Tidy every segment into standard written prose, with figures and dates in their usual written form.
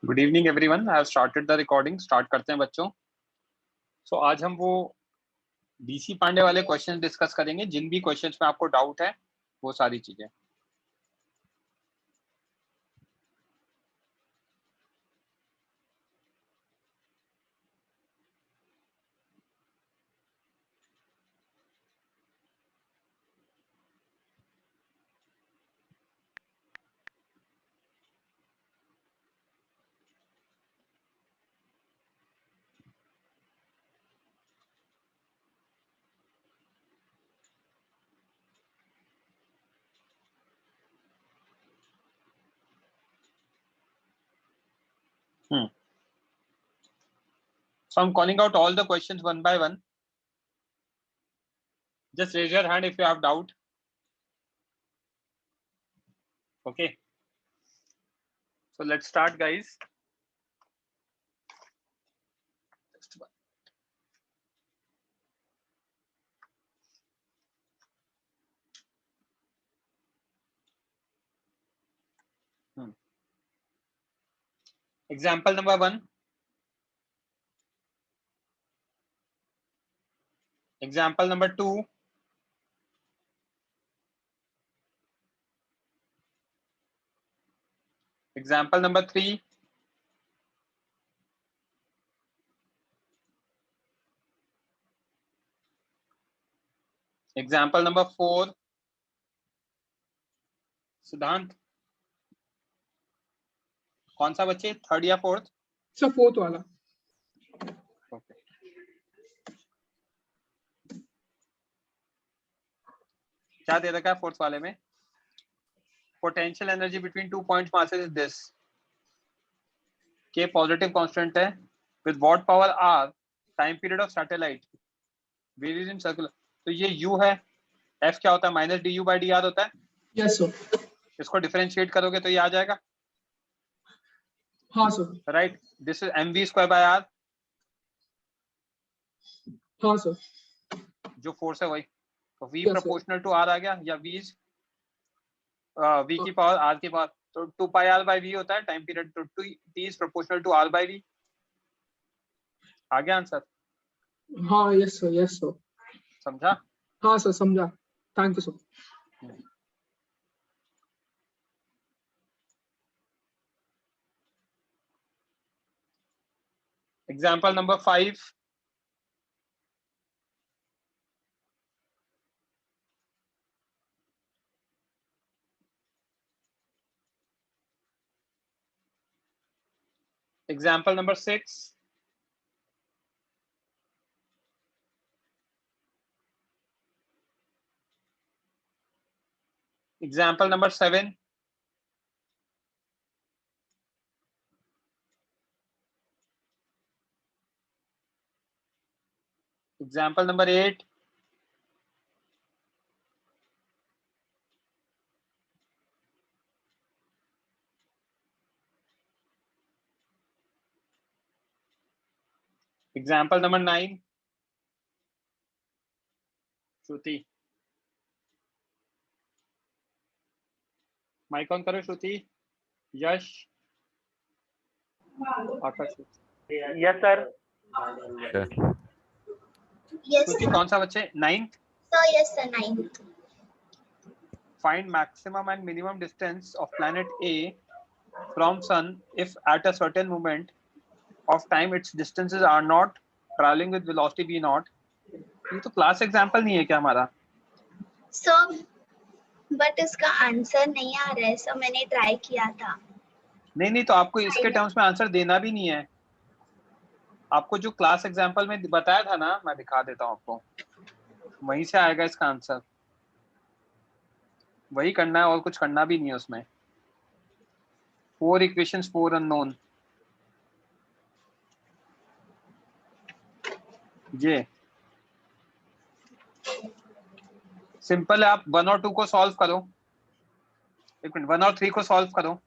Good evening everyone. I have started the recording. Start करते हैं बच्चों। सो आज हम वो डीसी पांडे वाले क्वेश्चन डिस्कस करेंगे। जिन भी क्वेश्चंस में आपको डाउट है वो सारी चीजें। So I'm calling out all the questions one by one. Just raise your hand if you have doubt. Okay. So let's start, guys. Example number 1. Example number 2. Example number 3. Example number 4. सिद्धांत कौन सा बच्चे, third या fourth? Sir fourth वाला। Okay. क्या दे रखा है फोर्थ वाले में? Potential energy between two point masses is this. K positive constant है with what power are time period of satellite varies in circular. तो ये u है, f क्या होता है? Minus d u by d r होता है। Yes sir. इसको डिफरेंशिएट करोगे तो ये आ जाएगा। हाँ sir. Right, this is mv square by r. हाँ सर। जो फोर्स है वही, तो v Yes, proportional to r आ गया, या v इज v की पावर r की पावर, तो 2 पाई r बाय v होता है टाइम पीरियड, तो t is proportional to r by v। आ गया आंसर? हाँ यस सर, यस सर। समझा? हाँ सर समझा, thank you sir. Example number 5। Example number 6। Example number 7। Example number 8। Example number 9। Shruti mic on करो। श्रुति, यश, आकाश। Yes sir. श्रुति कौन सा बच्चे? 9th। So yes sir, 9th. Find maximum and minimum distance of planet A from sun if at a certain moment of time its distances are not traveling with velocity v naught। ये तो class example नहीं है क्या हमारा? So but इसका answer नहीं आ रहा है, so मैंने ट्राई किया था। नहीं तो आपको इसके टर्म्स में आंसर देना भी नहीं है। आपको जो क्लास एग्जांपल में बताया था ना, मैं दिखा देता हूँ आपको, वहीं से आएगा इसका आंसर। वही करना है और कुछ करना भी नहीं है उसमें। 4 इक्वेशंस, 4 अननोन। ये सिंपल है। आप 1 और 2 को सॉल्व करो। एक मिनट, 1 और 3 को सॉल्व करो,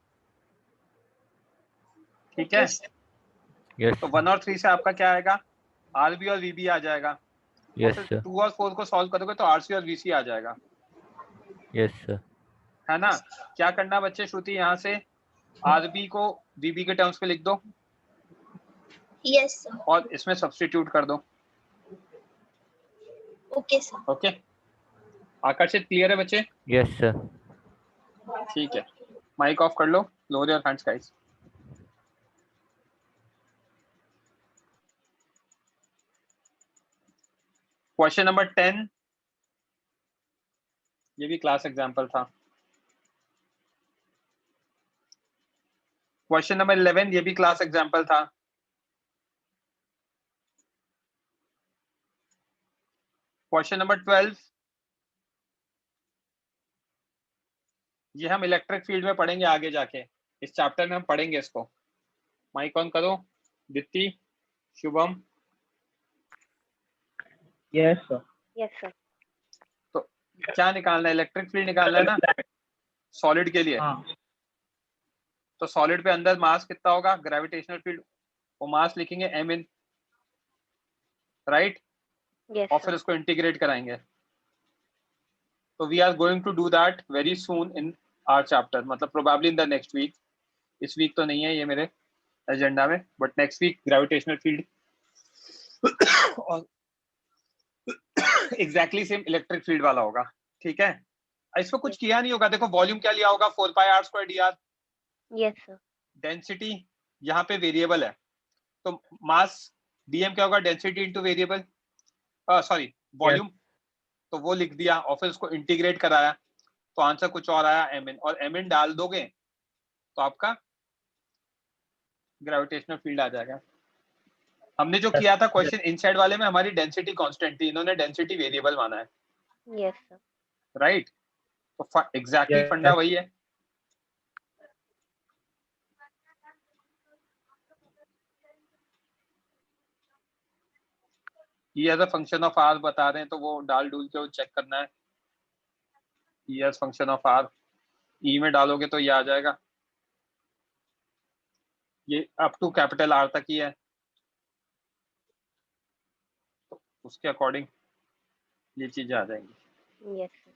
ठीक है? यस तो 1 और 3 से आपका क्या आएगा? आरबी और वीबी आ जाएगा। यस फिर सर 2 और 4 को सॉल्व करोगे तो आरसी और वीसी आ जाएगा, यस सर है ना? क्या करना बच्चे? श्रुति यहाँ से आरबी को वीबी के टर्म्स पे लिख दो Yes, sir. और इसमें सब्स्टिट्यूट कर दो. Okay, sir. ओके, आकर्षित क्लियर है बच्चे? Yes, sir. ठीक है, माइक ऑफ कर लो. Lower your hands guys. Question number 10, ये भी क्लास एग्जांपल था. क्वेश्चन नंबर 11, ये भी क्लास एग्जांपल था. क्वेश्चन नंबर 12, ये हम इलेक्ट्रिक फील्ड में पढ़ेंगे आगे जाके. इस चैप्टर में हम पढ़ेंगे इसको. माइक ऑन करो. दित्ती, Shubham. Yes, sir. Yes, sir. तो क्या निकालना है? इलेक्ट्रिक फील्ड निकालना है ना सॉलिड के लिए. हाँ. तो सॉलिड पे अंदर मास कितना होगा? ग्रेविटेशनल फील्ड, वो मास लिखेंगे m इन, राइट? Yes, और sir. फिर उसको इंटीग्रेट कराएंगे. तो we are going to do that very soon in our chapter, मतलब probably in the next week. इस वीक तो नहीं है ये मेरे एजेंडा में, but next week gravitational field और एग्जैक्टली सेम इलेक्ट्रिक फील्ड वाला होगा. ठीक है, इसमें कुछ किया नहीं होगा. देखो वॉल्यूम क्या लिया होगा? 4πr² dr. Yes, sir. Density यहाँ पे वेरिएबल है, तो मास dm क्या होगा? Density into variable, sorry volume. तो वो लिख दिया और फिर उसको इंटीग्रेट कराया, तो आंसर कुछ और आया mn. और mn डाल दोगे तो आपका ग्रेविटेशनल फील्ड आ जाएगा. हमने जो किया था क्वेश्चन इनसाइड वाले में, हमारी डेंसिटी कांस्टेंट थी, इन्होंने डेंसिटी वेरिएबल माना है, Yes, sir. राइट? तो एग्जैक्टली फंडा वही है. ये as a function of r बता रहे हैं, तो वो डाल डूल के चेक करना है. ये as function of r E में डालोगे तो ये आ जाएगा. ये अप टू कैपिटल आर तक ही है, तो उसके अकॉर्डिंग ये चीजें आ जाएंगी. Yes, sir.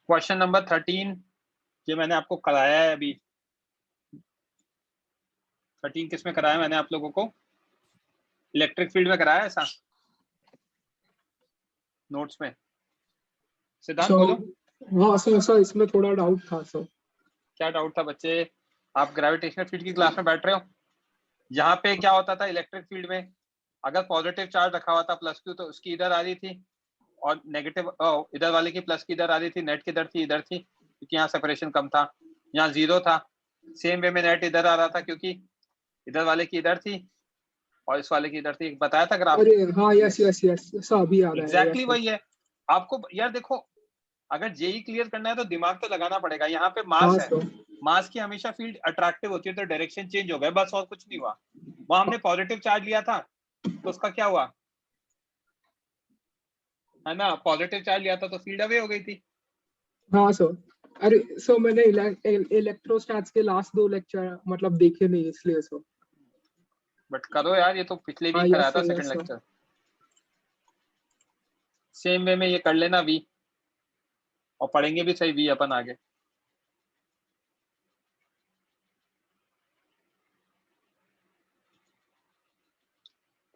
क्वेश्चन नंबर 13, ये मैंने आपको कराया है अभी. 13 किस में कराया मैंने आप लोगों को? इलेक्ट्रिक फील्ड में कराया ऐसा, नोट्स में. सिद्धांत सो बोलो, हाँ सर, सर इसमें थोड़ा डाउट था सर. क्या डाउट था बच्चे? आप ग्रेविटेशनल फील्ड की क्लास में बैठ रहे हो. यहाँ पे क्या होता था इलेक्ट्रिक फील्ड में? अगर पॉजिटिव चार्ज रखा हुआ था +q, तो उसकी इधर आ रही थी, और नेगेटिव इधर वाले की प्लस की इधर आ रही थी. नेट किधर थी? इधर थी, क्योंकि यहाँ सेपरेशन कम था. यहाँ 0 था. सेम वे में नेट इधर आ रहा था, क्योंकि इधर वाले की इधर थी और इस वाले की इधर थी. बताया था ग्राफ. अरे हाँ, यस यस यस सर, अभी याद आया. एग्जैक्टली यस वही है. आपको यार देखो, अगर जेई क्लियर करना है तो दिमाग तो लगाना पड़ेगा. यहाँ पे हाँ मास है, सर. मास की हमेशा फील्ड अट्रैक्टिव होती है, तो डायरेक्शन चेंज हो गया, बस और कुछ नहीं हुआ. वहां हमने पॉजिटिव चार्ज लिया था, तो उसका क्या हुआ है ना? पॉजिटिव चार्ज लिया था तो फील्ड अवे हो गई थी. हाँ सर. अरे सर, मैंने इलेक्ट्रोस्टैट्स के लास्ट 2 लेक्चर मतलब देखे नहीं, इसलिए सर. बट करो यार, ये तो पिछले हाँ वीक कराया यस था sir, second yes sir. Lecture. Same way में ये कर लेना वी, और पढ़ेंगे भी सही वी अपन आगे.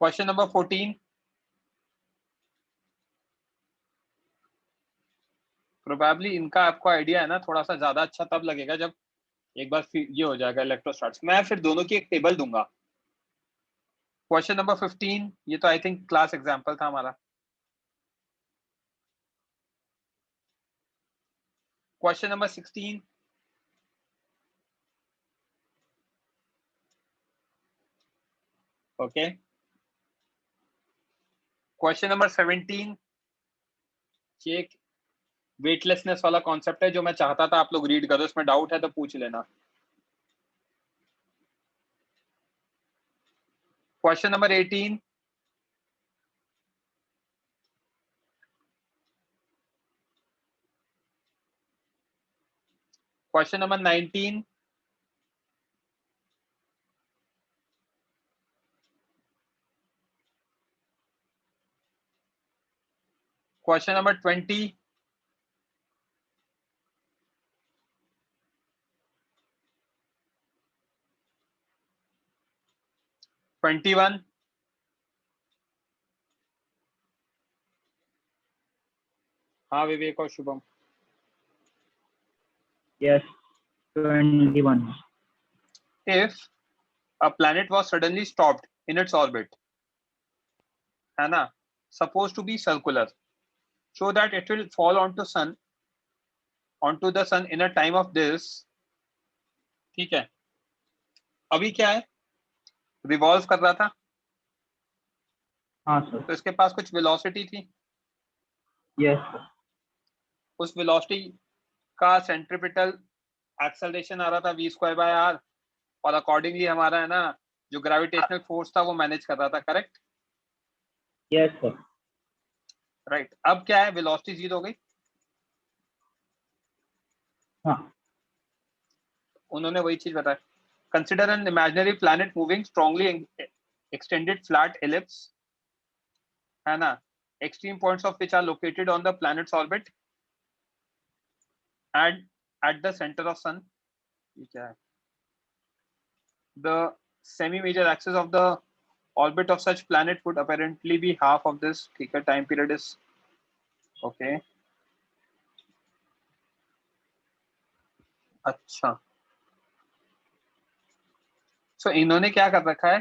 क्वेश्चन नंबर 14, प्रोबेबली इनका आपको आइडिया है ना, थोड़ा सा ज्यादा अच्छा तब लगेगा जब एक बार ये हो जाएगा इलेक्ट्रोस्टैट्स. मैं फिर दोनों की एक टेबल दूंगा. क्वेश्चन नंबर 15, ये तो आई थिंक क्लास एग्जांपल था हमारा. Question number 16, okay. Question number 17, ये एक वेटलेसनेस वाला कॉन्सेप्ट है जो मैं चाहता था आप लोग रीड करो. इसमें डाउट है तो पूछ लेना. Question number 18, question number 19, question number 20. One. हाँ विवेक और Shubham. Yes. 21. If a planet was suddenly stopped in its orbit, है ना, supposed to be circular, so that it will fall onto the sun in a time of this. ठीक है. अभी क्या है, revolve कर रहा था, हाँ सर. तो इसके पास कुछ वेलोसिटी थी. Yes sir. उस वेलोसिटी का सेंट्रीपिटल एक्सेलरेशन आ रहा था v²/r, और अकॉर्डिंगली हमारा है ना जो ग्रेविटेशनल फोर्स था वो मैनेज कर रहा था. करेक्ट. Yes sir. राइट. अब क्या है, वेलोसिटी जीरो हो गई. हाँ. उन्होंने वही चीज बताया. Consider an imaginary planet moving strongly extended flat ellipse, है ना, extreme points of which are located on the planet's orbit and at the centre of sun. क्या है, the semi-major axis of the orbit of such planet would apparently be half of this. ठीक है, time period is okay. अच्छा, so इन्होंने क्या कर रखा है,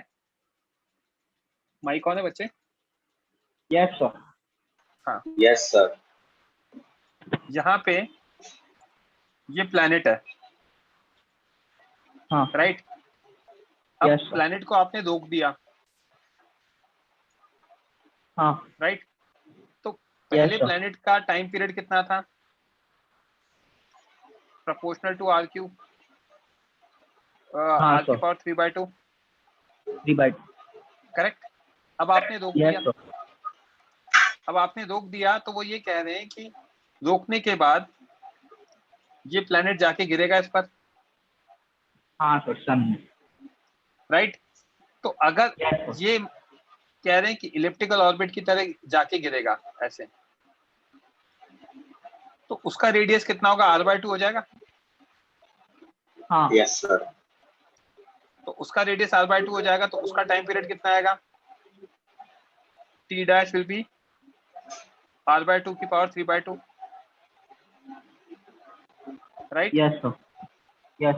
माइक कौन है बच्चे? Yes sir. हाँ, Yes sir. यहाँ पे ये प्लैनेट है. हाँ. राइट. अब Yes, sir. प्लैनेट को आपने रोक दिया. हाँ. राइट. तो पहले sir. प्लैनेट का टाइम पीरियड कितना था? Proportional to r cube, r की sir. पावर 3/2. 3/2. करेक्ट. अब आपने रोक Yes दिया. sir. अब आपने रोक दिया तो वो ये कह रहे हैं कि रोकने के बाद ये प्लैनेट जाके गिरेगा इस पर. हाँ सर, सन में. राइट. तो अगर Yes sir. ये कह रहे हैं कि इलिप्टिकल ऑर्बिट की तरह जाके गिरेगा ऐसे, तो उसका रेडियस कितना होगा? r/2 हो जाएगा. हाँ. Yes sir. तो उसका रेडियस r/2 हो जाएगा, तो उसका टाइम पीरियड कितना आएगा? t dash will be r/2 की power 3/2. Right. Yes sir. Yes.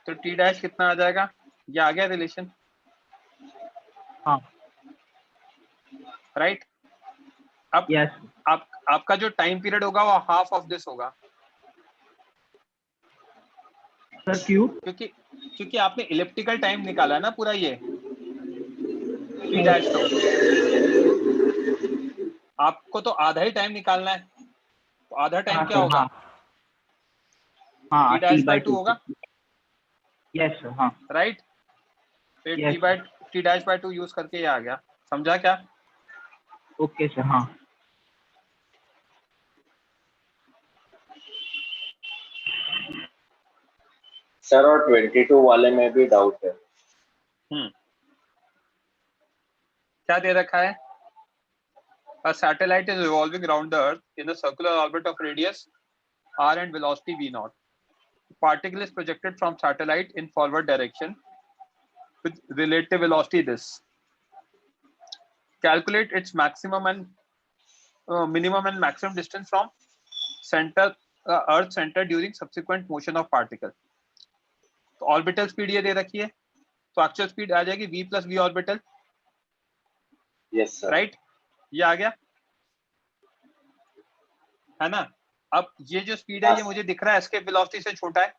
तो t डैश कितना आ जाएगा? ये आ गया रिलेशन. हाँ. राइट. अब Yes. आपका जो टाइम पीरियड होगा वो हाफ ऑफ दिस होगा. सर क्यों? क्योंकि आपने इलिप्टिकल टाइम निकाला है ना पूरा, ये t डैश. तो आपको तो आधा ही टाइम निकालना है, तो आधा टाइम क्या होगा? हाँ. t डैश बाय 2 होगा. Yes sir. हाँ. राइट. फिर Yes. t dash by 2 use करके ये आ गया. समझा क्या? Okay sir. हाँ. सर और 22 वाले में भी डाउट है. क्या दे रखा है? A satellite is revolving around the Earth in a circular orbit of radius r and velocity v0. Particle is projected from satellite in forward direction with relative velocity this. Calculate its maximum and minimum and maximum distance from center Earth center during subsequent motion of particle. तो orbital speed ये दे रखी है, तो actual speed आ जाएगी v plus v orbital. Yes sir. Right. ये आ गया है ना. अब ये जो स्पीड है ये मुझे दिख रहा है एस्केप वेलोसिटी से छोटा है.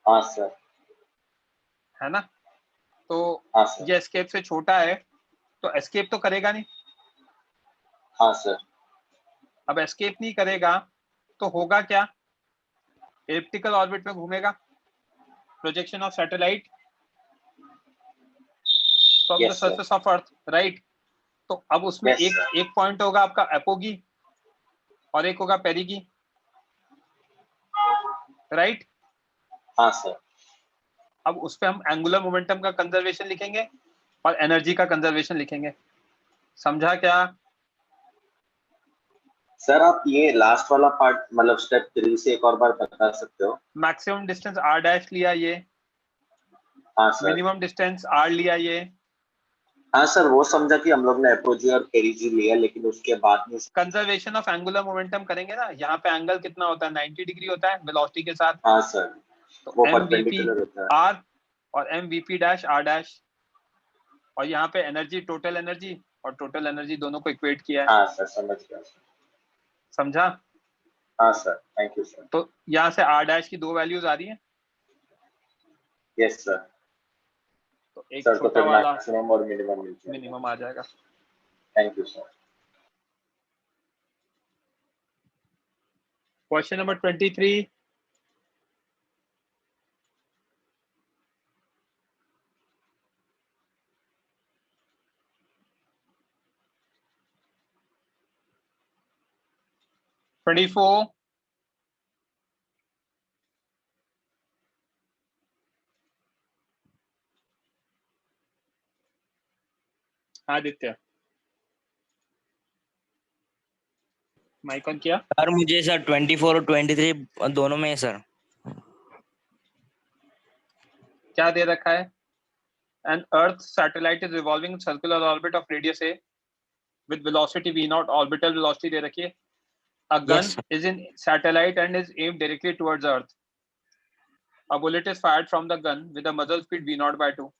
हाँ सर. है ना. तो हाँ सर. ये एस्केप से छोटा है, तो एस्केप तो करेगा नहीं. हाँ सर. अब एस्केप नहीं करेगा तो होगा क्या? एलिप्टिकल ऑर्बिट में घूमेगा. Projection of satellite from the Yes, sir. Surface of earth. Right. तो अब उसमें Yes, sir. एक पॉइंट होगा आपका एपोगी और एक होगा पेरिगी. राइट. हाँ सर. अब उस पे हम एंगुलर मोमेंटम का कंजर्वेशन लिखेंगे और एनर्जी का कंजर्वेशन लिखेंगे. समझा क्या? सर आप ये लास्ट वाला पार्ट मतलब स्टेप 3 से एक और बार बता सकते हो? मैक्सिमम डिस्टेंस r डैश लिया ये, हाँ सर। मिनिमम डिस्टेंस r लिया ये, हाँ सर, वो समझा कि हम लोग ने एपोजी और पेरिजी लिया, लेकिन उसके बाद में कंजर्वेशन ऑफ एंगुलर मोमेंटम करेंगे ना, यहाँ पे एंगल कितना होता है 90 डिग्री होता है वेलोसिटी के साथ, हाँ सर, तो वो एम वी पी परपेंडिकुलर होता है। आर और m v p dash r dash, और यहाँ पे एनर्जी टोटल एनर्जी और टोटल एनर्जी दोनों को इक्वेट किया है। हाँ सर, समझ गया सर। समझा? हाँ सर, थैंक यू सर। तो यहाँ से आर डैश की 2 वैल्यूज आ रही है, यस सर। तो एक सर तो छोटा फिर वाला मैक्सिमम और मिनिमम मिल जाएगा। मिनिमम आ जाएगा। Thank you sir. Question number 23, four, Aditya mic on किया? सर मुझे सर 24 और 23 दोनों में है सर। क्या दे रखा है? An Earth satellite is revolving in circular orbit of radius a with velocity v0, orbital velocity दे रखी है. A gun Yes, sir. is in satellite and is aimed directly towards Earth. A bullet is fired from the gun with a muzzle speed v0 by 2.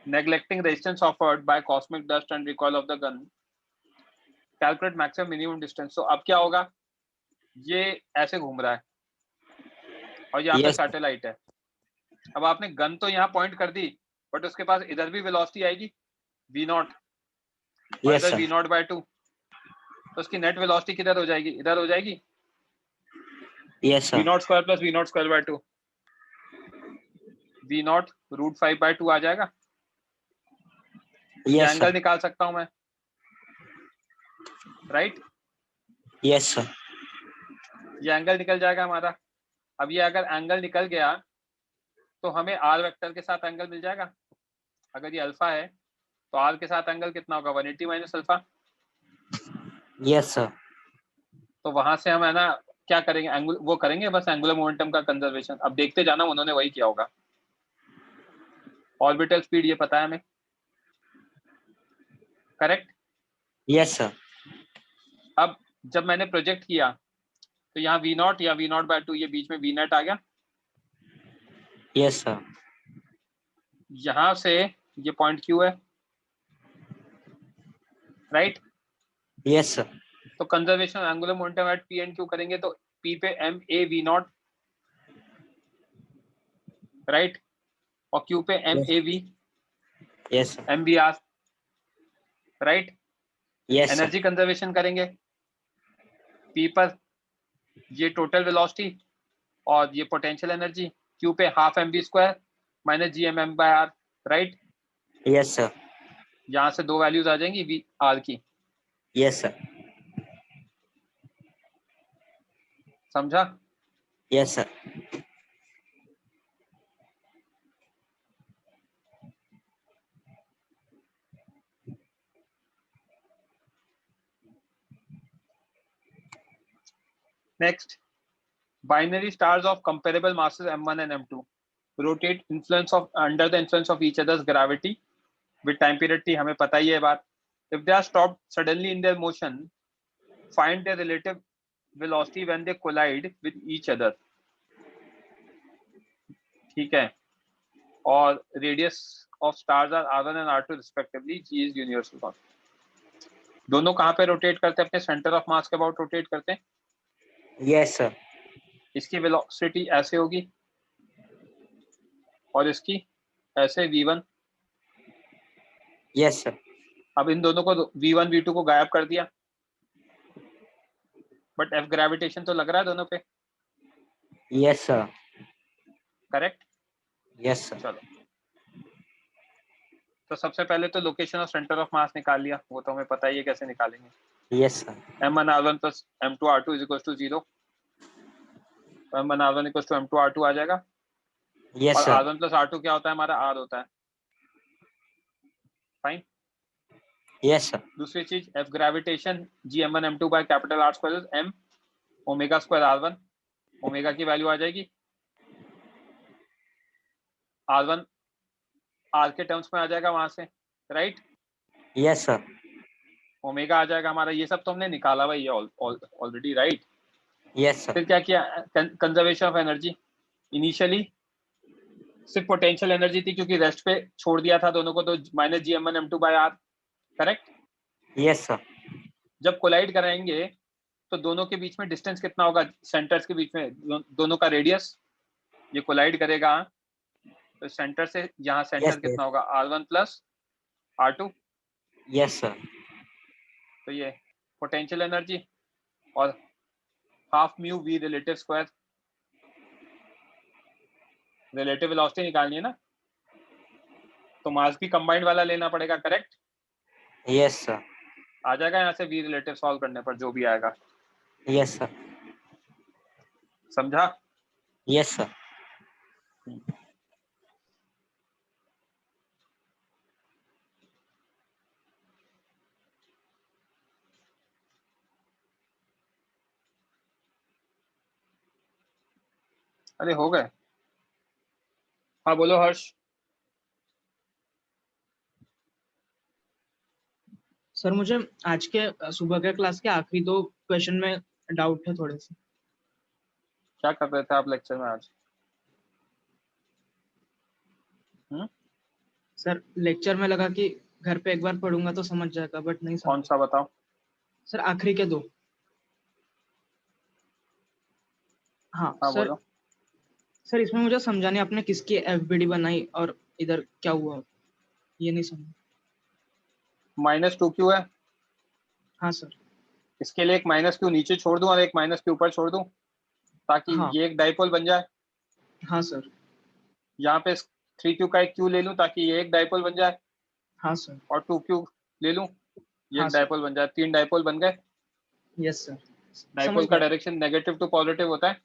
Neglecting resistance offered by cosmic dust and recoil of the gun, calculate maximum minimum distance. So अब क्या होगा? ये ऐसे घूम रहा है और यहाँ पे Yes. सैटेलाइट है. अब आपने गन तो यहाँ पॉइंट कर दी, बट उसके पास इधर भी वेलोसिटी आएगी v0 और Yes, इधर sir. v0 by 2, तो उसकी नेट वेलोसिटी किधर हो जाएगी? इधर हो जाएगी. Yes, sir. v0 square plus v0 square by 2, v0 √5 by 2 आ जाएगा. ये Yes, एंगल sir. निकाल सकता हूं मैं, राइट? Yes, sir. ये एंगल निकल जाएगा हमारा. अब ये अगर एंगल निकल गया तो हमें आर वेक्टर के साथ एंगल मिल जाएगा. अगर ये अल्फा है तो आर के साथ एंगल कितना होगा? 180 माइनस अल्फा. Yes, sir. तो वहां से हम है ना क्या करेंगे? वो करेंगे बस एंगुलर मोमेंटम का कंजर्वेशन. अब देखते जाना उन्होंने वही किया होगा. ऑर्बिटल स्पीड ये पता है हमें, करेक्ट? Yes, sir. अब जब मैंने प्रोजेक्ट किया तो यहाँ v0 या v0 by 2, ये बीच में v net आ गया. Yes, sir. यहाँ से ये पॉइंट Q है, राइट? Yes, sir. तो conservation angular momentum at P and Q करेंगे तो P पे m a v0, राइट? और Q पे m a v Yes, sir. m v r, right? Yes, sir. Energy conservation करेंगे P पर ये टोटल वेलोसिटी और ये पोटेंशियल एनर्जी Q पे half mv square minus gmm by r, right? Yes, sir. यहाँ से 2 वैल्यूज आ जाएंगी v r की. Yes, sir. समझा? Yes, sir. Next, binary stars of comparable masses m1 and m2 rotate under the influence of each other's gravity with time period t. हमें पता ही है बात. If they are stopped suddenly in their motion, find their relative velocity when they collide with each other. ठीक है. और radius of stars are r1 and r2 respectively. G is universal constant. दोनों कहाँ पे रोटेट करते हैं? अपने centre of mass के अबाउट रोटेट करते हैं. Yes, sir. इसकी वेलोसिटी ऐसे होगी और इसकी ऐसे v1. Yes, sir. अब इन दोनों को v1 v2 को गायब कर दिया, बट F ग्रेविटेशन तो लग रहा है दोनों पे, Yes, sir. Correct? Yes, sir. चलो, तो सबसे पहले तो location of centre of mass निकाल लिया, वो तो हमें पता ही है कैसे निकालेंगे. Yes, sir. m1 r1 plus m2 r2 is equals to 0. m1 r1 equals to m2 r2 आ जाएगा. Yes, और sir. r1 plus r2 क्या होता है? हमारा r होता है. फाइन. Yes, sir. दूसरी चीज F gravitation G m1 m2 by capital R square m omega square R1, omega की वैल्यू आ जाएगी R1 R के टर्म्स में आ जाएगा वहां से, राइट? Yes, sir. ओमेगा आ जाएगा हमारा, ये सब तो हमने निकाला भाई ऑलरेडी, राइट? Yes, sir. फिर क्या किया? Conservation of energy. इनिशियली सिर्फ पोटेंशियल एनर्जी थी क्योंकि रेस्ट पे छोड़ दिया था दोनों को, तो minus G m1 m2 by R, correct? Yes, sir. जब कोलाइड कराएंगे तो दोनों के बीच में डिस्टेंस कितना होगा? सेंटर्स के बीच में दोनों का रेडियस, ये कोलाइड करेगा तो सेंटर से यहाँ सेंटर Yes, कितना होगा? R1 plus R2। Yes, sir. तो ये पोटेंशियल एनर्जी और half mu v relative square, relative velocity निकालनी है ना, तो मास भी कंबाइंड वाला लेना पड़ेगा, करेक्ट? Yes, sir. आ जाएगा यहाँ से वी रिलेटिव सॉल्व करने पर जो भी आएगा, Yes, sir. समझा? Yes, sir. अरे हो गए। हाँ बोलो हर्ष। सर मुझे आज के सुबह के क्लास के आखिरी 2 क्वेश्चन में डाउट है थोड़े से। क्या कर रहे थे आप लेक्चर में आज? सर लेक्चर में लगा कि घर पे एक बार पढ़ूंगा तो समझ जाएगा, बट नहीं कौन समझ। सा बताओ? सर आखिरी के 2। हाँ हाँ सर। बोलो। सर इसमें मुझे समझाने आपने किसकी एफबीडी बनाई और इधर क्या हुआ, ये नहीं समझ। -2q है। हाँ सर। इसके लिए एक -q नीचे छोड़ दूं और एक -q ऊपर छोड़ दूं ताकि हाँ। ये एक डाइपोल बन जाए। हाँ सर। यहाँ पे 3q का एक q ले लूं ताकि ये एक डाइपोल बन जाए, हाँ सर। और 2q ले लूं, ये हाँ एक सर। डाइपोल बन जाए। 3 डाइपोल बन गए। Yes sir. डाइपोल समझ का गया। डायरेक्शन नेगेटिव टू पॉजिटिव होता है,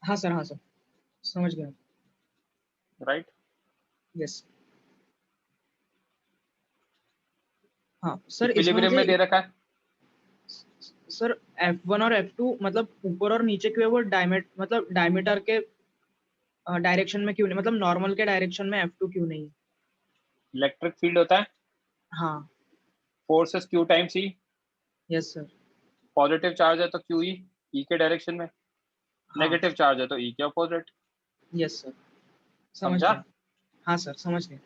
हाँ सर। हाँ सर समझ गया। राइट? यस। हाँ सर इसमें इक्विलिब्रियम में मुझे दे रखा है। सर F1 और F2 मतलब ऊपर और नीचे क्यों है, वो डायमीटर के डायरेक्शन में क्यों नहीं, मतलब नॉर्मल के डायरेक्शन में F2 क्यों नहीं है? इलेक्ट्रिक फील्ड होता है, हाँ। Force is q times e, yes sir. Positive charge है तो QE e के डायरेक्शन में, हाँ। नेगेटिव चार्ज है तो e के अपोजिट। यस सर समझ समझा? गया। हाँ सर समझ गया।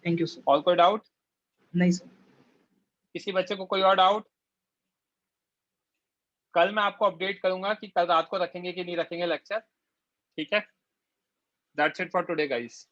Thank you sir. और कोई डाउट? नहीं सर। किसी बच्चे को कोई और डाउट? कल मैं आपको अपडेट करूंगा कि कल रात को रखेंगे कि नहीं रखेंगे लेक्चर, ठीक है? That's it for today guys.